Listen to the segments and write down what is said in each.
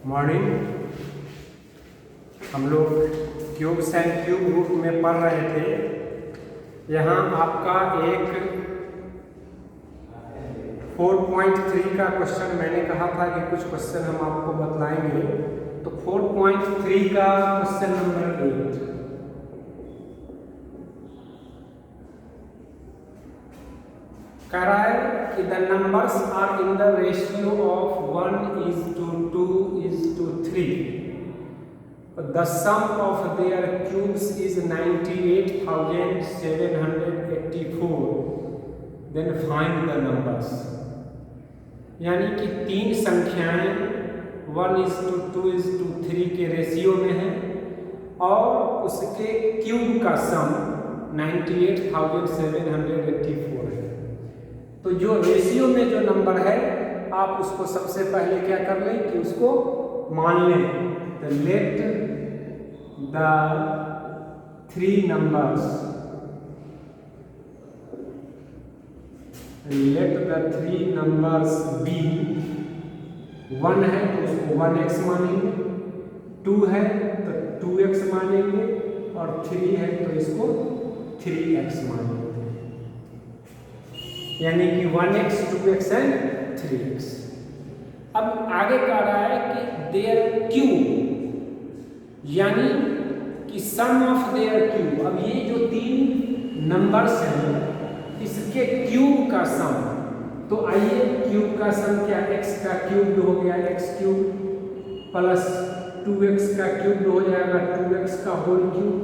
Morning. हम लोग cubes and cube root में पढ़ रहे थे। यहाँ आपका एक 4.3 का क्वेश्चन, मैंने कहा था कि कुछ क्वेश्चन हम आपको बतलाएंगे। तो 4.3 का क्वेश्चन नंबर 8 कह रहा है कि the numbers are in the ratio of 1:2:3। The sum of their cubes is 98,784। Then find the numbers. यानी कि तीन संख्याएं 1:2:3 के रेशियो में है और उसके क्यूब का सम 98,784 है। तो जो रेशियो में जो नंबर है, आप उसको सबसे पहले क्या कर लें कि उसको मान लें। तो let the three numbers be. 1 है तो उसको 1x मानेंगे, 2 है तो 2x मानेंगे और 3 है तो इसको 3x मानेंगे। यानी कि 1x, 2x एंड 3x। अब आगे कह रहा है कि देयर क्यूब, यानी कि सम ऑफ देयर क्यूब। अब ये जो तीन नंबर्स हैं, इसके क्यूब का सम। तो आइए, क्यूब का सम क्या, x का क्यूब हो गया x क्यूब प्लस 2x का क्यूब हो जाएगा 2x का होल क्यूब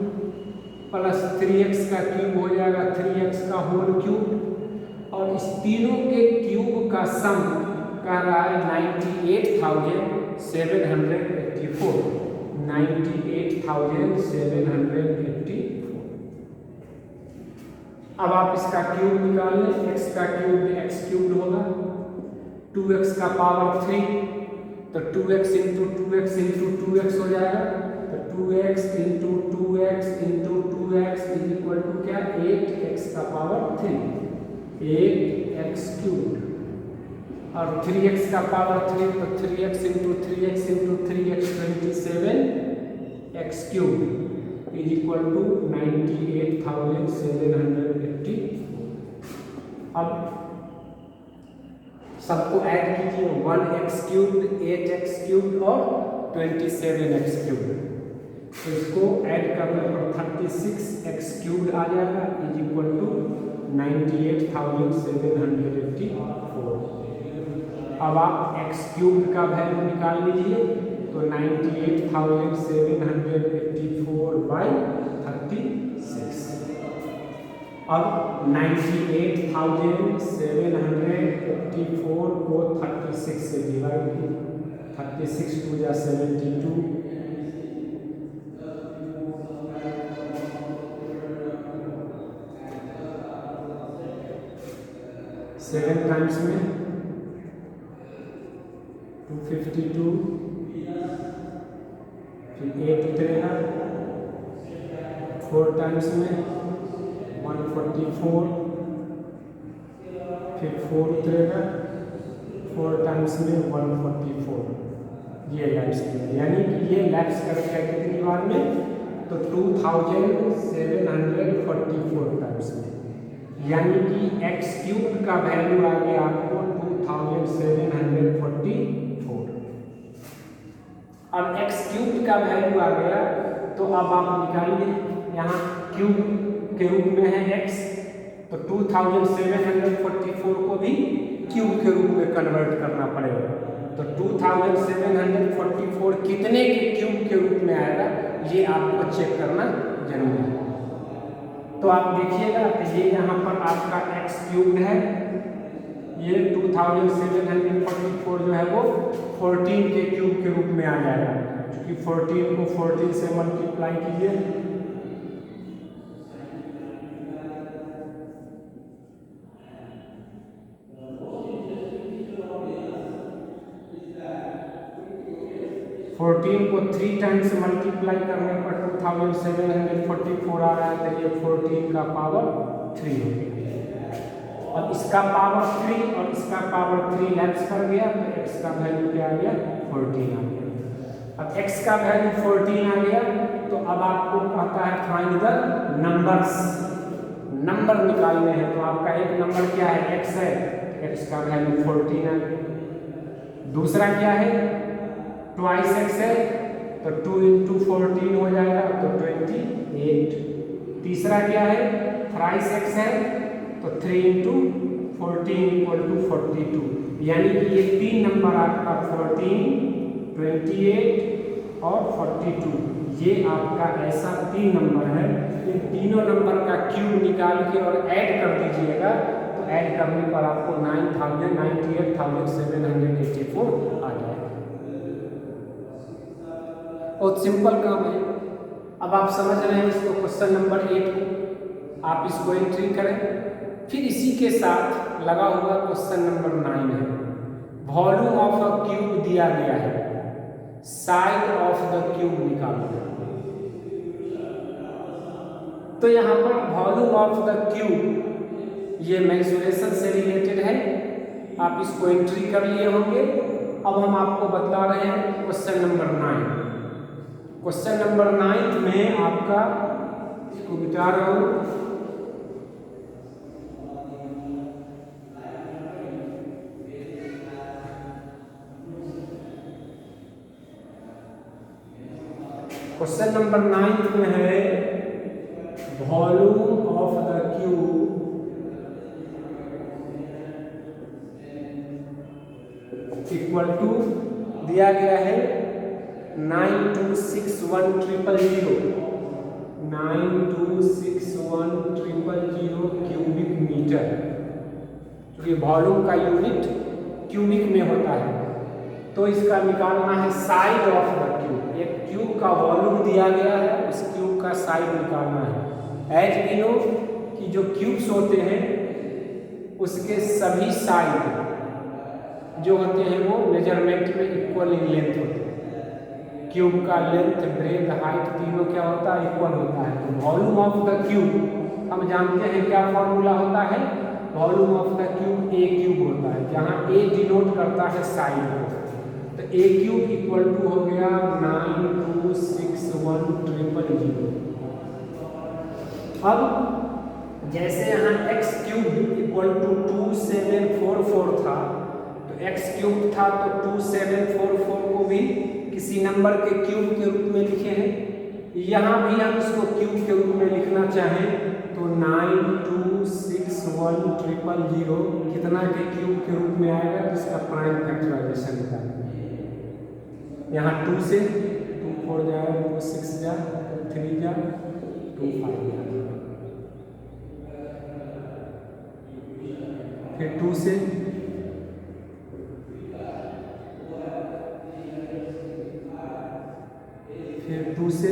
प्लस 3x का क्यूब हो जाएगा 3x का होल क्यूब। और इस तीनों के क्यूब का सम कह रहा है 98,784। 98,784। अब आप इसका क्यूब निकाल लें। x का क्यूब x क्यूब होगा, 2x का पावर 3 तो 2x into 2x into 2x हो जाएगा। तो 2x into 2x into 2x is equal to क्या, 8x का पावर 3, 8x क्यूब। और 3x का पावर 3 तो 3x into 3x into 3x 27x cube is equal to 98,780। अब सबको ऐड कीजिए, 1x क्यूब, 8x क्यूब और 27x क्यूब। तो इसको ऐड करने पर 36x क्यूब आ जाएगा इज इक्वल टू 98,784। अब आप x क्यूब का वैल्यू निकाल लीजिए। तो 98,784 बाई 36। अब 98,784 को 36 से डिवाइड कीजिए। 36 2 या 72, 7 टाइम्स में 252, फिर 8 उतरेगा, 4 टाइम्स में 144, फिर 4 उतरेगा, 4 टाइम्स में 144। ये लैप्स किया, यानी कि ये लैप्स करेगा कितनी बार में, तो 2744 टाइम्स में। यानी कि x क्यूब का वैल्यू आ गया आपको 2744। अब x क्यूब का वैल्यू आ गया तो अब आप निकालिए। यहाँ क्यूब के रूप में है x, तो 2744 को भी क्यूब के रूप में कन्वर्ट करना पड़ेगा। तो 2744 कितने के क्यूब के रूप में आएगा, ये आपको चेक करना जरूरी है। तो आप देखिएगा कि ये यहाँ पर आपका x क्यूब है, ये 2744 जो है वो 14 के क्यूब के रूप में आ जाएगा। क्योंकि 14 को 14 से मल्टीप्लाई कीजिए, को 3 टाइम्स मल्टीप्लाई करने पर 2744 आ रहा है। तो ये 14 का पावर 3 हो गया। अब इसका पावर 3 और इसका पावर 3 लैप्स कर गया तो x का वैल्यू क्या आ गया, 14 आ गया। अब x का वैल्यू 14 आ गया, तो अब आपको कहता है फाइंड द नंबर्स, नंबर निकालने हैं। तो आपका एक नंबर क्या है, x है, x का वैल्यू 14 आ गया। दूसरा क्या है, ट्वाइस x है, तो 2 इंटू 14 हो जाएगा, तो 28। तीसरा क्या है, थ्राइस x है, तो 3 इंटू 14 इक्वल टू 42। यानी कि ये तीन नंबर आपका 14, 28 और 42, ये आपका ऐसा तीन नंबर है। इन तीनों नंबर का क्यूब निकाल के और ऐड कर दीजिएगा, तो ऐड करने पर आपको 98,784 आ जाएगा। बहुत सिंपल काम है। अब आप समझ रहे हैं इसको, क्वेश्चन नंबर 8 को आप इसको एंट्री करें। फिर इसी के साथ लगा हुआ क्वेश्चन नंबर 9 है। वॉल्यूम ऑफ अ क्यूब दिया गया है, साइड ऑफ द क्यूब निकालो। तो यहाँ पर वॉल्यूम ऑफ द क्यूब ये मेंसुरेशन से रिलेटेड है, आप इसको एंट्री कर लिए होंगे। अब हम आपको बता रहे हैं क्वेश्चन नंबर 9। क्वेश्चन नंबर 9 में आपका, इसको मिटा रहा हूं, क्वेश्चन नंबर 9 में है volume of the cube equal to दिया गया है 9261000 9261000 क्यूबिक मीटर, क्योंकि वॉल्यूम का यूनिट क्यूबिक में होता है। तो इसका निकालना है साइड ऑफ द क्यूब। एक क्यूब का वॉल्यूम दिया गया है, उस क्यूब का साइड निकालना है। एज वी नो कि जो क्यूब्स होते हैं उसके सभी साइड जो होते हैं वो मेजरमेंट में इक्वल इन लेंथ होते हैं। क्यूब का लेंथ, ब्रेथ, हाइट तीनों क्या होता है, इक्वल होता है। तो वॉल्यूम ऑफ द क्यूब हम जानते हैं क्या फॉर्मूला होता है, volume of the cube A cube होता है, जहाँ ए डिनोट करता है साइड को। तो ए क्यूब इक्वल टू हो गया 9261000। अब जैसे यहाँ एक्स क्यूब इक्वल टू 2744 था, तो एक्स क्यूब था तो 2744 को भी किसी नंबर के क्यूब के रूप में लिखे हैं। यहाँ भी हम इसको क्यूब के रूप में लिखना चाहें तो 9261000 कितना के क्यूब के रूप में आएगा, तो इसका प्राइम फैक्टराइजेशन निकालेंगे। यहाँ 2 से 2 4 जाएगा, 2 6 जा, 3 जा, 2 5 जा, फिर 2 से फिर 2 से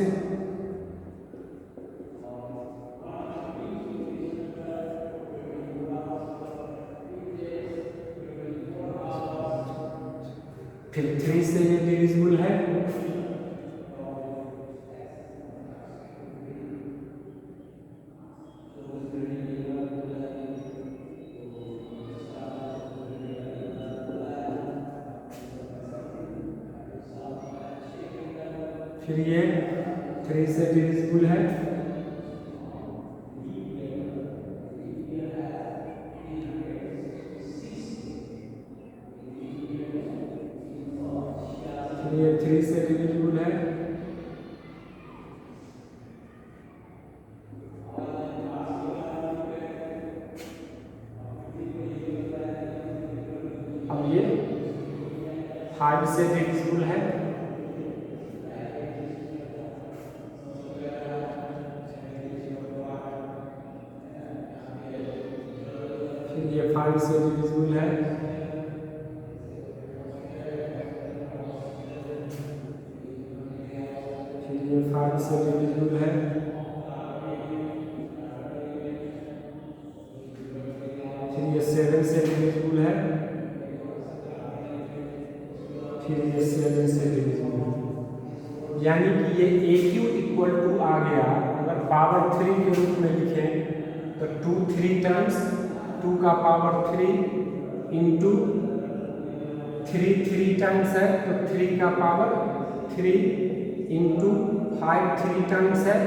फिर 3 से ये डिविजिबल है, फिर ये 3 से डिविजिबल है, फिर ये 3 से डिविजिबल है, अब ये 5 से डिविजिबल है, ये 5 से डिविजिबल है, फिर ये 5 से डिविजिबल है, फिर ये 7 से डिविजिबल है, फिर ये 7 से डिविजिबल है। यानी कि ये ए क्यू इक्वल टू आ गया, अगर पावर 3 के रूप में लिखें तो 2 3 टाइम्स 2 का पावर 3 इंटू 3 3 टाइम्स है तो 3 का पावर 3 इंटू 5 3 टाइम्स है,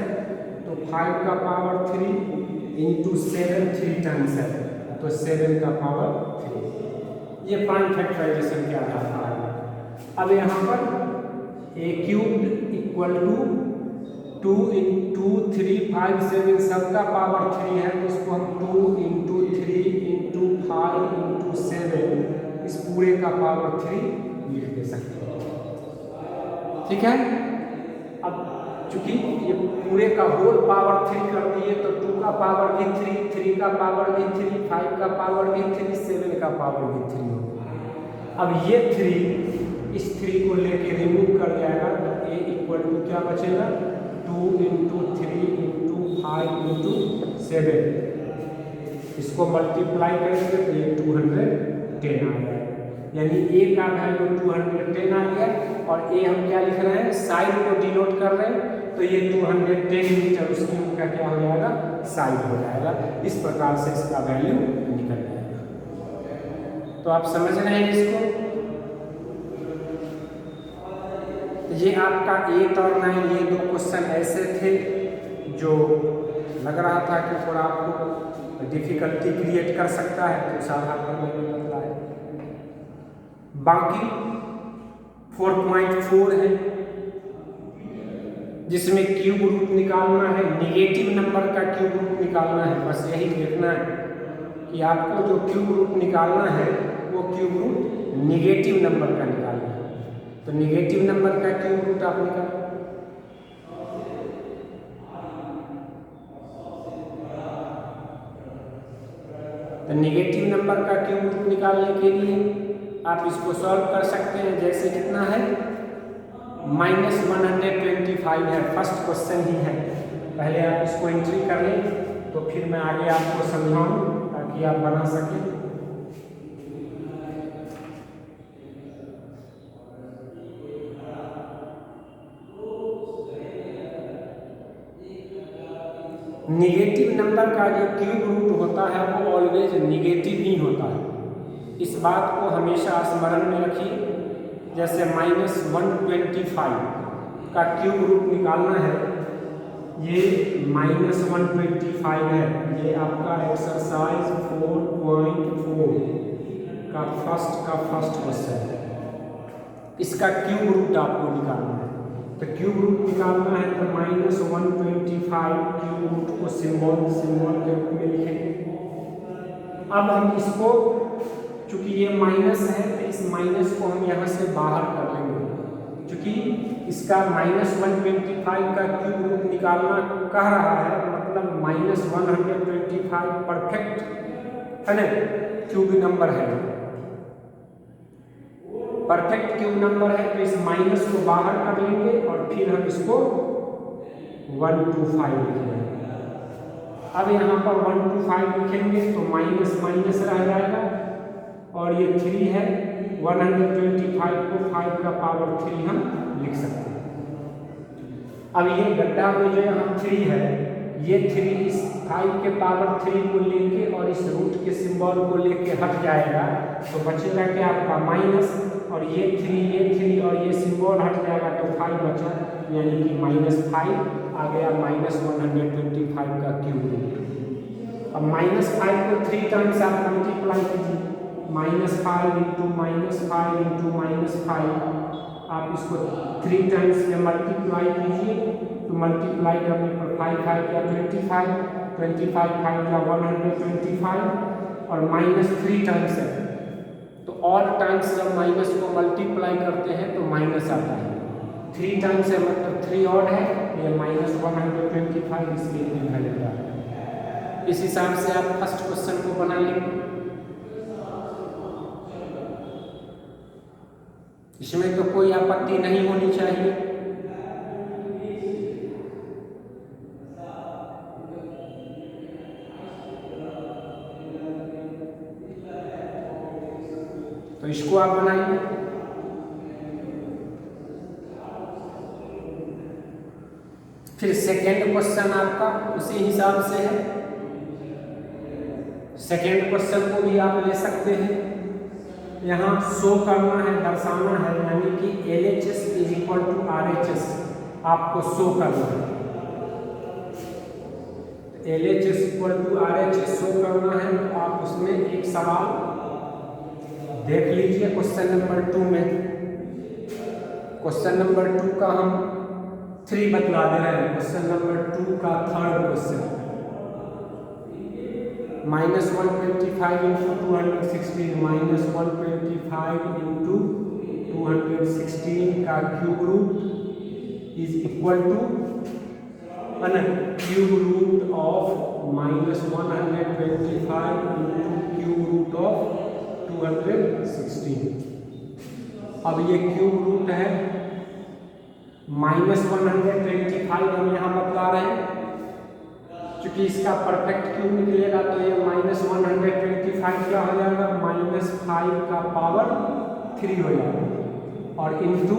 तो 5 का पावर 3 इंटू 7 3 टाइम्स है, तो 7 का पावर 3। ये प्राइम फैक्टराइजेशन के आधार पर है। अब यहाँ पर ए क्यूब्ड इक्वल टू 2 इंटू 3 5 7 सबका पावर 3 है, तो इसको हम 2 इंटू 3 इंटू 5 इंटू 7 इस पूरे का पावर 3 लिख दे सकते हैं। ठीक है। अब चूंकि ये पूरे का होल पावर 3 कर दिए, तो 2 का पावर भी 3, 3 का पावर भी 3, 5 का पावर भी 3, 7 का पावर भी 3 हो गया। अब ये 3 इस 3 को लेके रिमूव कर जाएगा, तो ए इक्वल टू क्या बचेगा 2 इंटू 3 इंटू 5 इंटू 7। इसको मल्टीप्लाई करेंगे तो ये 210 आ गया। यानी ए का वैल्यू 210 आ गया, और ए हम क्या लिख रहे हैं साइड को डिनोट कर रहे हैं, तो ये 210 मीटर उस क्यूब का क्या हो जाएगा साइड हो जाएगा। इस प्रकार से इसका वैल्यू निकल जाएगा। तो आप समझ रहे हैं इसको। ये आपका 8 और 9 ये 2 क्वेश्चन ऐसे थे जो लग रहा था कि थोड़ा आपको डिफिकल्टी क्रिएट कर सकता है, तो साधा करने में बदला है। बाकी 4.4 है जिसमें क्यूब रूट निकालना है, निगेटिव नंबर का क्यूब रूट निकालना है। बस यही देखना है कि आपको जो क्यूब रूट निकालना है वो क्यूब रूट निगेटिव नंबर का निकालना है। तो निगेटिव नंबर का क्यूब रूट आप निकालें। तो निगेटिव नंबर का क्यूब रूट निकालने के लिए आप इसको सॉल्व कर सकते हैं। जैसे कितना है -125 है, फर्स्ट क्वेश्चन ही है। पहले आप इसको एंट्री कर लें, तो फिर मैं आगे आपको समझाऊं ताकि आप बना सकें। निगेटिव नंबर का जो क्यूब रूट होता है वो ऑलवेज निगेटिव ही होता है। इस बात को हमेशा स्मरण में रखिए। जैसे -125 का क्यूब रूट निकालना है, ये -125 है। ये आपका एक्सरसाइज 4.4 का फर्स्ट क्वेश्चन है। इसका क्यूब रूट आपको निकालना है। तो क्यूब रूट निकालना है तो -125 क्यूब रूट को सिंबल के रूप में लिखेंगे। अब हम इसको, चूंकि ये माइनस है तो इस माइनस को हम यहाँ से बाहर कर लेंगे। चूंकि इसका -125 का क्यूब रूट निकालना कह रहा है, मतलब -125 परफेक्ट है ना क्यूब नंबर है, परफेक्ट क्यूब नंबर है। तो इस माइनस को बाहर कर लेंगे और फिर हम इसको 125 लिखेंगे। अब यहाँ पर 125 लिखेंगे तो माइनस माइनस रह जाएगा, और ये 3 है। 125 को 5 का पावर 3 हम लिख सकते हैं। अब ये गड्ढा में जो यहाँ 3 है, ये 3 इस 5 के पावर 3 को लेके और इस रूट के सिंबल को लेके हट जाएगा, तो बचेगा क्या आपका माइनस, और ये 3 और ये सिंबल हट जाएगा तो 5 बचा, यानी कि -5 आ गया -125 का क्यूब रूट। अब -5 को 3 टाइम्स आप मल्टीप्लाई कीजिए, -5 इंटू -5 आप इसको 3 टाइम्स में मल्टीप्लाई कीजिए, तो मल्टीप्लाई करने पर 5 या 25 5 या 125, और -3 टाइम्स है। तो ऑड टाइम्स जब माइनस को मल्टीप्लाई करते हैं तो माइनस आता है। 3 टाइम्स है मतलब 3 ऑड है, ये -125 इसलिए भी वैल्यू आ रहा है। इस हिसाब से आप फर्स्ट क्वेश्चन को बना लेंगे। इसमें तो कोई आपत्ति नहीं होनी चाहिए। तो इसको आप बनाइए। फिर सेकेंड क्वेश्चन आपका उसी हिसाब से है। सेकेंड क्वेश्चन को भी आप ले सकते हैं। यहाँ शो करना है, दर्शाना है, यानी कि LHS = इक्वल टू RHS आपको शो करना है। LHS equal to RHS show करना है तो आप उसमें एक सवाल देख लीजिए क्वेश्चन नंबर 2 में। क्वेश्चन नंबर 2 का हम 3 बतला दे रहे हैं। क्वेश्चन नंबर 2 का थर्ड क्वेश्चन -125 इंटू 216 -125 इंटू 216 का cube root is equal to cube root of -125 into cube root of 216। अब ये क्यूब रूट है -125 हम यहाँ बतला रहे हैं, क्योंकि इसका परफेक्ट क्यूब निकलेगा तो ये -125 क्या हो जाएगा, -5 का पावर 3 हो जाएगा। और इंटू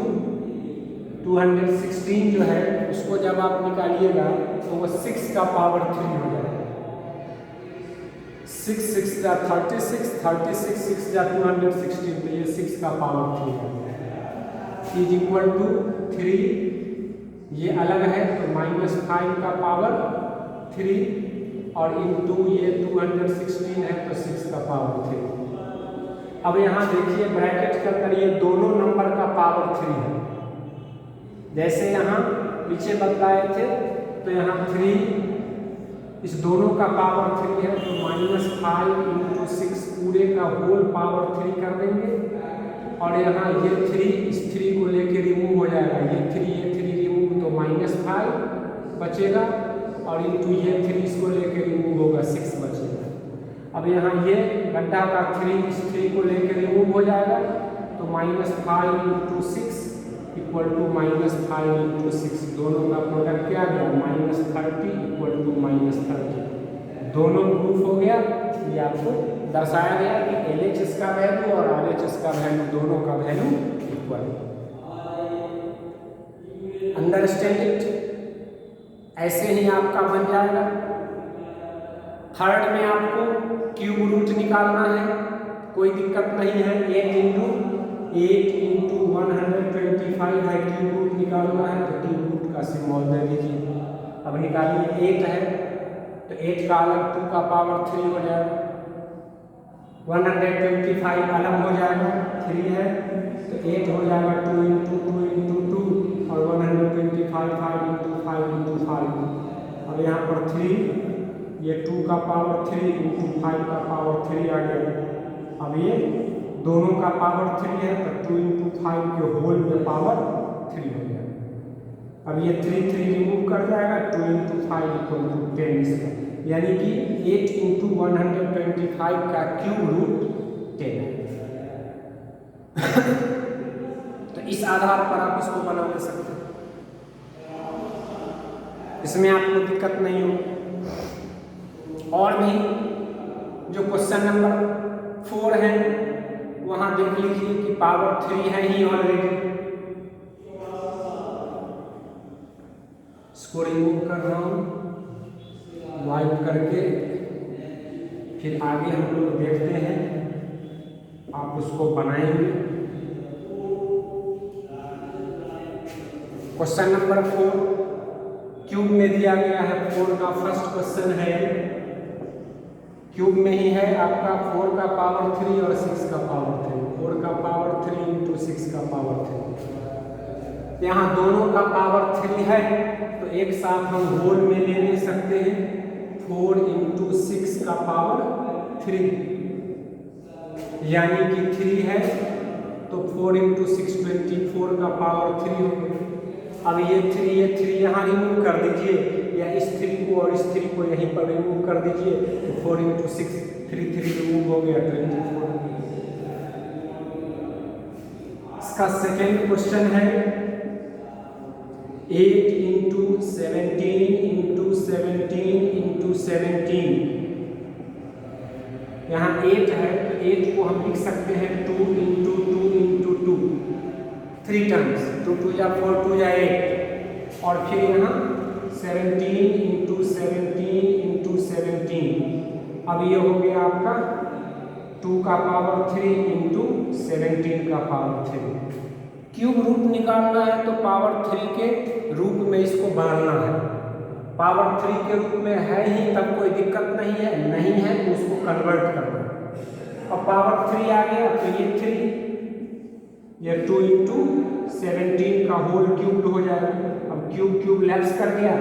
216 जो है उसको जब आप निकालिएगा तो वो 6 का पावर 3 हो जाएगा। 6 6 जा 36, 36 6 जा 216, तो ये 6 का पावर 3 है इज इक्वल टू 3। ये अलग है तो -5 का पावर 3 और इंटू ये 216 है तो 6 का पावर 3। अब यहाँ देखिए ब्रैकेट के अंदर ये दोनों नंबर का पावर 3 है। जैसे यहाँ पीछे बतलाए थे तो यहाँ 3 इस दोनों का पावर 3 है तो -5 इंटू 6 पूरे का होल पावर 3 कर देंगे। और यहाँ ये 3 इस 3 को लेके रिमूव हो जाएगा, ये 3 रिमूव तो -5 बचेगा और इंटू ये 3 इसको लेके रिमूव होगा 6 बचेगा। अब यहाँ ये गड्ढा का 3 इस 3 को लेके रिमूव हो जाएगा तो -5 इंटू 6 इक्वल टू -5 इंटू 6, दोनों का प्रोडक्ट क्या गया -30 इक्वल टू -30। दोनों प्रूफ हो गया। ये आपको दर्शाया गया कि LHS का वैल्यू और RHS का वैल्यू दोनों का वैल्यू इक्वल। Understand it? ऐसे ही आपका बन जाएगा। थर्ड में आपको क्यूब रूट निकालना है, कोई दिक्कत नहीं है। 8 इंटू 125 है, क्यूब रूट निकालना है तो क्यूब रूट का सिंबल दे दीजिए। अब निकालिए 8 है तो 8 का अलग 2 का पावर 3 हो जाएगा। 125 अलग हो जाएगा, 3 है तो 8 हो जाएगा 2 इंटू 2 और 125 5 इंटू 5। अब यहाँ पर 3, ये 2 का पावर 3 इंटू 5 का पावर 3 आ गया। अब ये दोनों का पावर 3 है तो 2 इंटू 5 के होल में पावर 3 हो गया। अब ये 3 रिमूव कर जाएगा, 2 इंटू 5 इक्वल टू 10 इसका, यानी कि 8 इंटू 125 का क्यूब रूट 10 है। तो इस आधार पर आप इसको बना ले सकते हैं, इसमें आपको दिक्कत नहीं हो। और भी जो क्वेश्चन नंबर 4 है वहां देख लीजिए कि पावर 3 है ही ऑलरेडी। इसको रिमूव कर रहा हूं वाइप करके, फिर आगे हम लोग देखते हैं, आप उसको बनाएंगे। क्वेश्चन नंबर 4 क्यूब में दिया गया है। 4 का फर्स्ट क्वेश्चन है, क्यूब में ही है आपका 4 का पावर 3 और 6 का पावर 3। 4 का पावर 3 इंटू 6 का पावर 3। यहाँ दोनों का पावर 3 है तो एक साथ हम होल में ले ले सकते हैं। 4 इंटू 6 का पावर 3, यानी कि 3 है तो 4 इंटू 6 24 का पावर 3 हो गया। अब ये 3 यहाँ रिमूव कर दीजिए, या इस 3 को और इस 3 को यहीं पर रिमूव कर दीजिए तो 4 इंटू 6 3 रिमूव हो गया 24। इसका सेकेंड क्वेश्चन है 8 इंटू 17 इंटू 17 इंटू 17। यहाँ 8 है तो 8 को हम लिख सकते हैं 2 इंटू 2 इंटू 2, 3 टाइम्स, 2 2 या 4 2 या 8। और फिर यहाँ 17 इंटू 17 इंटू 17। अब ये हो गया आपका 2 का पावर 3 इंटू 17 का पावर 3। क्यूब रूट निकालना है तो पावर 3 के रूप में इसको बढ़ाना है। पावर 3 के रूप में है ही तब कोई दिक्कत नहीं है, नहीं है तो उसको कन्वर्ट करना है। अब पावर 3 आ गया तो ये 3, ये 2 इंटू 17 का होल क्यूब हो जाएगा। अब क्यूब क्यूब लैप्स कर गया,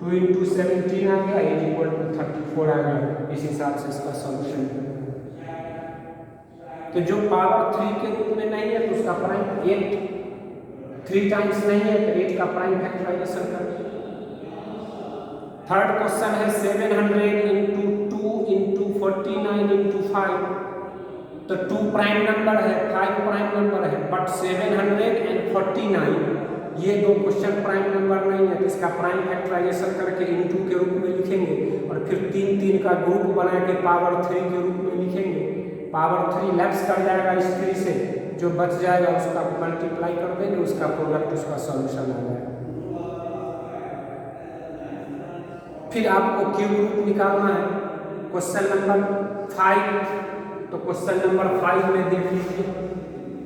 2 इंटू 17 आ गया इज इक्वल टू 34 आ गया। इस हिसाब से इसका सॉल्यूशन। तो जो पावर 3 के रूप में नहीं है तो उसका प्राइम 8, 3 टाइम्स नहीं है तो 8 का प्राइम फैक्टराइजेशन कर। थर्ड क्वेश्चन है 700 इंटू 2 इंटू 49 इंटू 5। तो 2 प्राइम नंबर है, 5 प्राइम नंबर है, बट 749 ये दो क्वेश्चन प्राइम नंबर नहीं है तो इसका प्राइम फैक्टराइजेशन करके इंटू के रूप में लिखेंगे और फिर 3 3 का ग्रुप बना के पावर 3 के रूप में लिखेंगे। पावर 3 लैप्स कर जाएगा इस 3 से, जो बच जाएगा उसका मल्टीप्लाई कर देंगे, उसका प्रोडक्ट, उसका सॉल्यूशन आ जाएगा। फिर आपको क्यूब रूट निकालना है क्वेश्चन नंबर 5। तो क्वेश्चन नंबर 5 में देख लीजिए,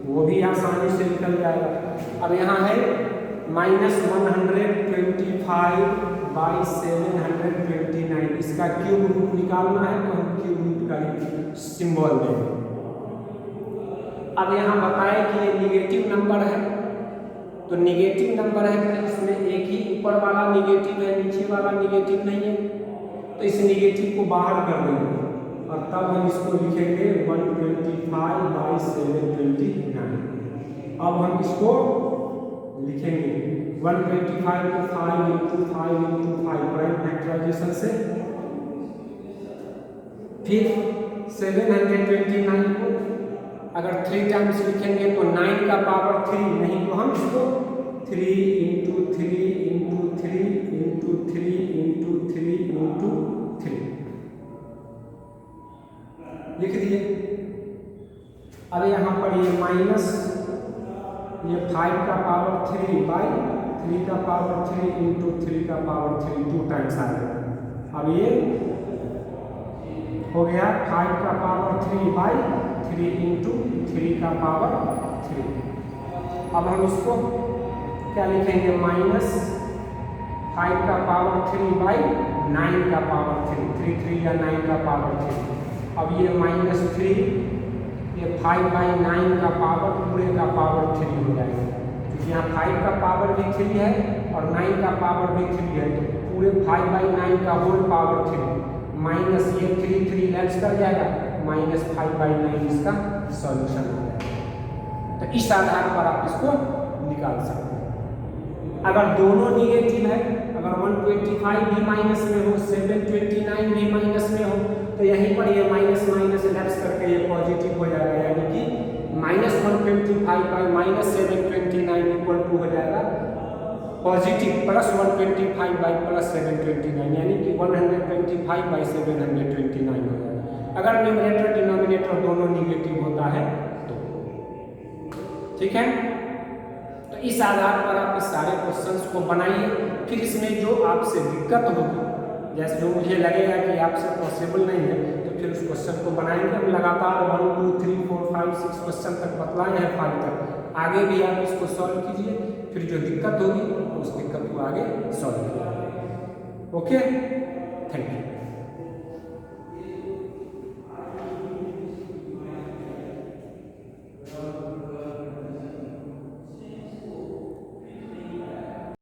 वो भी आसानी से निकल जाएगा। अब यहाँ है -125 बाई 729, इसका क्यूब रूट निकालना है तो हम क्यूब रूट का सिंबल देंगे। अब यहाँ बताए कि ये निगेटिव नंबर है, तो निगेटिव नंबर है तो इसमें एक ही ऊपर वाला निगेटिव है, नीचे वाला निगेटिव नहीं है, तो इस निगेटिव को बाहर कर देंगे और तब हम इसको लिखेंगे 125 बाई 729। अब हम इसको लिखेंगे 125 को 5 इंटू 5 इंटू 5 प्राइम फैक्टराइजेशन से, फिर 729 को अगर 3 टाइम्स लिखेंगे तो 9 का पावर 3, नहीं तो हम इसको 3 into 3 into 3 into 3 into 3 into 3 लिख दिए। अब यहाँ पर ये माइनस ये 5 का पावर 3 बाई 3 का पावर 3 इंटू 3 का पावर 3 2 टाइम्स आ गया। अब ये हो गया 5 का पावर 3 बाई 3 इंटू 3 का पावर 3। अब हम इसको क्या लिखेंगे, माइनस 5 का पावर 3 बाई 9 का पावर 3, 3 3 या 9 का पावर 3। अब ये -3 ये 5 बाई 9 का पावर पूरे का पावर 3 हो जाएगा, क्योंकि यहाँ 5 का पावर भी 3 है और 9 का पावर भी 3 है, तो पूरे 5 बाई 9 का होल पावर 3 माइनस ये 3 3 लैप्स कर जाएगा, -5 बाई 9 इसका सॉल्यूशन आ जाएगा। तो इस आधार पर आप इसको निकाल सकते हैं। अगर दोनों निगेटिव है, अगर 125 भी माइनस में हो, 729 भी माइनस में हो, तो यहीं पर ये माइनस माइनस लैप्स करके ये पॉजिटिव हो जाएगा, यानी कि -125 बाई -729 इक्वल टू हो जाएगा पॉजिटिव +125 बाई +729, यानी कि 125 बाई 729 हो जाएगा। अगर न्यूमरेटर डिनोमिनेटर दोनों निगेटिव होता है तो ठीक है। तो इस आधार पर आप इस सारे क्वेश्चंस को बनाइए। फिर इसमें जो आपसे दिक्कत होगी, जैसे जो मुझे लगेगा कि आपसे पॉसिबल नहीं है, तो फिर उस क्वेश्चन को बनाएंगे। हम लगातार 1 2 3 4 5 6 क्वेश्चन तक बतलाए हैं 5 तक। आगे भी आप इसको सॉल्व कीजिए, फिर जो दिक्कत होगी उस दिक्कत को आगे सॉल्व कीजिए। Okay, thank you.